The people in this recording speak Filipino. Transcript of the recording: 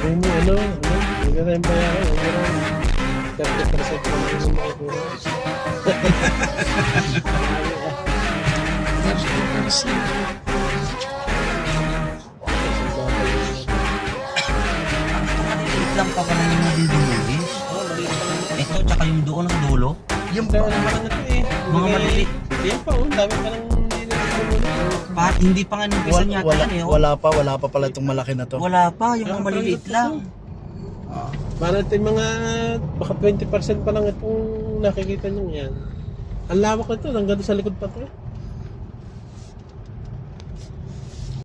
Sabihin mo, huwag na tayong bayaran. Huwag na lang. 30% pa lang yung makikura. 30%. Maliit lang pa pala yung nadidilis. Ito, tsaka yung doon ang dulo. Yung pa naman ito eh. Mga maliliit. Yan pa, dami pa lang hindi na Bakit hindi pa nga numpisan yata yan eh. Oh. Wala pa pala itong malaki na to. Wala pa, yung mga maliliit lang. Para ito yung mga, baka 20% pa lang itong nakikita nyo yan. Ang lawak ito, hanggang sa likod pa ito eh.